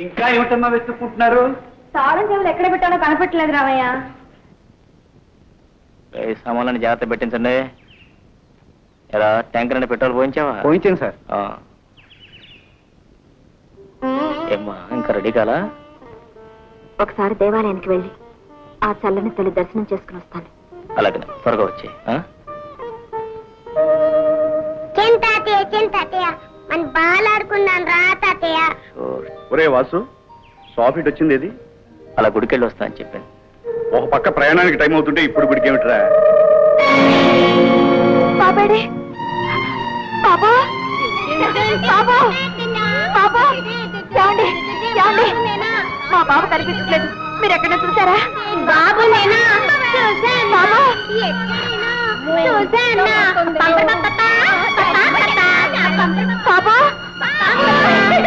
ఇంకా ఏమిటమ్మా వెతుక్కుంటున్నారు? తాళం చెవులు ఎక్కడ పెట్టాలో కనపట్టలేదు రామయ్య. సామాన్లను జాగ్రత్త పెట్టించండి. ఎలా ట్యాంకర్ అని పెట్రోల్ పోయించావా? పోయించాను సార్. ఏమ్మా ఇంకా రెడీ కాలా? ఒకసారి దేవాలయానికి వెళ్ళి ఆ చల్లని తల్లి దర్శనం చేసుకుని వస్తాను. అలాగే త్వరగా వచ్చి. ఒరే వాసు, సాఫీట్ వచ్చింది ఏది? అలా గుడికెళ్ళి వస్తా అని చెప్పాను. ఒక పక్క ప్రయాణానికి టైం అవుతుంటే ఇప్పుడు గుడికి ఏమిట్రా? బాబాడే బాబా బాబా బాబా ఏమండి ఏమండి, మా బాబు కనిపించట్లేదు. మీరు ఎక్కడ చూసారా? బాబు నేనా బాబా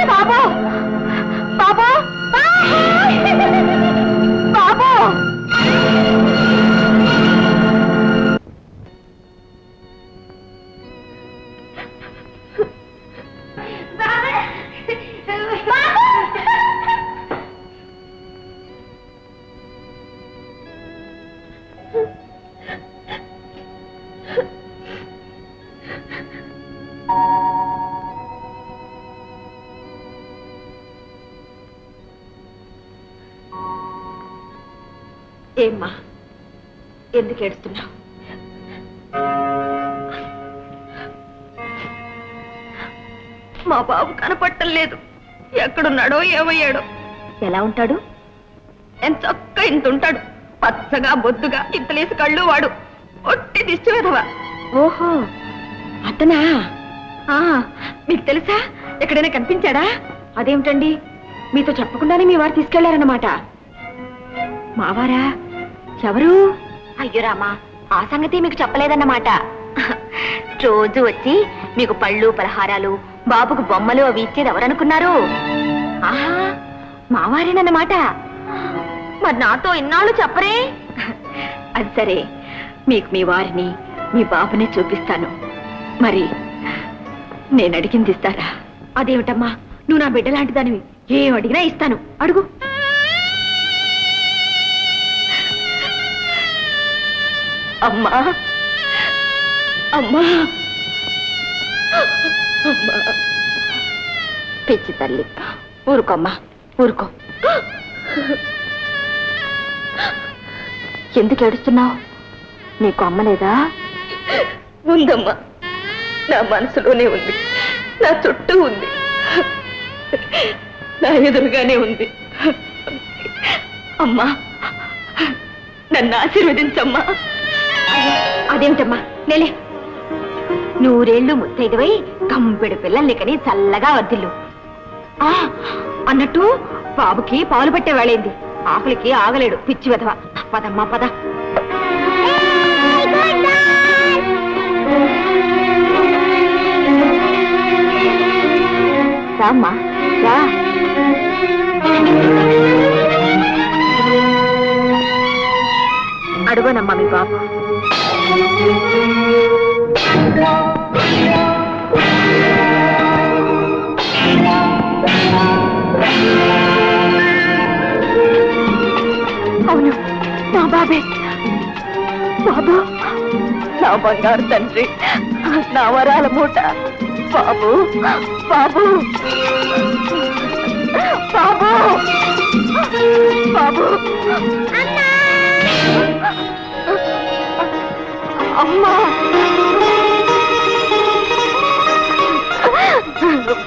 బాబా బాబా బాబా బాబా. ఏమ్మా, ఎందుకు ఏడుస్తున్నావు? మా బాబు కనపట్టం లేదు. ఎక్కడున్నాడో ఏమయ్యాడో. ఎలా ఉంటాడు? ఎంత చక్క ఇంత ఉంటాడు. పచ్చగా బొద్దుగా ఇంతలేసి కళ్ళు వాడు. ఒట్టి దిష్టి వెధవా. ఓహో అతనా? మీకు తెలుసా? ఎక్కడైనా కనిపించాడా? అదేమిటండి, మీతో చెప్పకుండానే మీ వారు తీసుకెళ్లారన్నమాట. మావారా? ఎవరు? అయ్యో రామా, ఆ సంగతి మీకు చెప్పలేదన్నమాట. రోజు వచ్చి మీకు పళ్ళు పలహారాలు బాబుకు బొమ్మలు అవి ఇచ్చేది ఎవరనుకున్నారు? ఆహా, మావారేనన్నమాట. మరి నాతో ఇన్నాళ్ళు చెప్పరే? అది సరే, మీకు మీ వారిని మీ బాబుని చూపిస్తాను. మరి నేను అడిగింది ఇస్తారా? అదేమిటమ్మా, నువ్వు నా బిడ్డ లాంటి దానివి. ఏం అడిగినా ఇస్తాను. అడుగు. అమ్మా అమ్మా అమ్మా. పిచ్చి తల్లి, ఊరుకోమ్మా ఊరుకో. ఎందుకు ఏడుస్తున్నావు? నీకు అమ్మ లేదా? ఉందమ్మా, నా మనసులోనే ఉంది, నా చుట్టూ ఉంది, నా ఎదురుగానే ఉంది. అమ్మా, నన్ను ఆశీర్వదించమ్మా. అదేమిటమ్మా, నేలే. నూరేళ్లు ముత్తైదువై కంపెడు పిల్లల్ని కని చల్లగా వర్ధిల్లు. అన్నట్టు బాబుకి పాలు పట్టే వేళైంది. ఆకలికి ఆగలేడు పిచ్చి వెధవ. పదమ్మా పద. రామ్మా రా. అడుగునమ్మా మీ బాబు. అవును, నా బాబే. బాబు, నా బంగారు తండ్రి, నా వరాల మూట. బాబు బాబు బాబు బాబు. అమ్మా,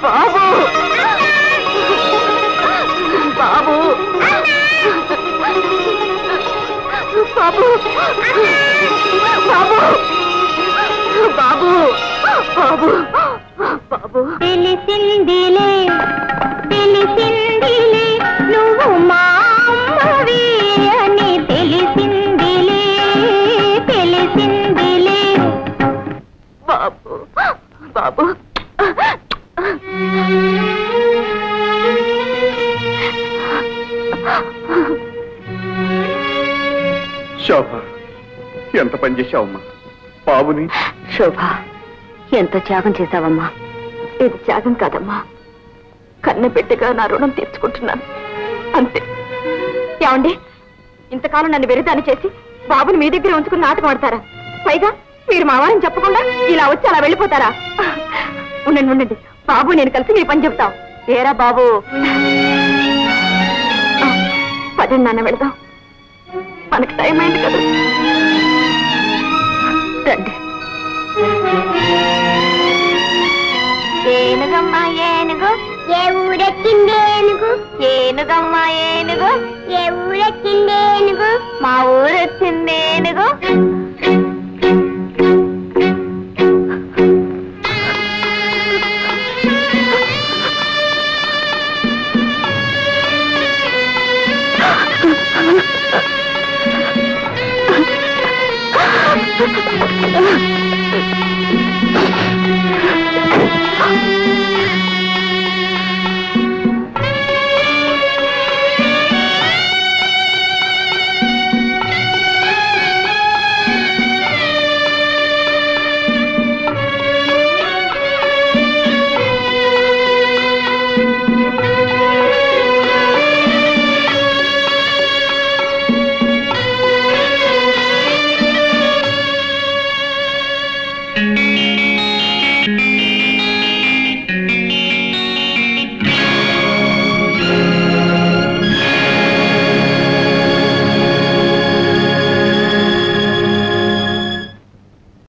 బాబు బాబు బాబు బాబు బాబు బాబు బాబు. తెలిసిందిలే తెలిసిందిలే నువ్వు మా అమ్మవి అని తెలిసిందిలే తెలిసిందిలే. బాబు బాబు. శోభ, ఎంత పని చేశావమ్మా బాబుని. శోభ, ఎంత త్యాగం చేశావమ్మా. ఇది త్యాగం కాదమ్మా, కన్నెపెట్టగా నా రుణం తీర్చుకుంటున్నాను అంతే. ఏమండి, ఇంతకాలం నన్ను వెరిదాన్ని చేసి బాబుని మీ దగ్గర ఉంచుకుని నాటకం ఆడతారా? పైగా మీరు మా వారిని చెప్పకుండా ఇలా వచ్చి అలా వెళ్ళిపోతారా? ఉండండి ఉండండి, బాబు నేను కలిసి మీ పని చెప్తాం. ఏరా బాబు, పదండి నాన్న వెళదాం, మనకి టైం అయింది కదా. రండి. ఏనుగమ్మ ఏనుగు, ఏ ఊరెక్కింది ఏనుగు? ఏనుగమ్మ ఏనుగు, ఏ ఊరెక్కింది ఏనుగు? మా ఊరు వచ్చింది ఏనుగు.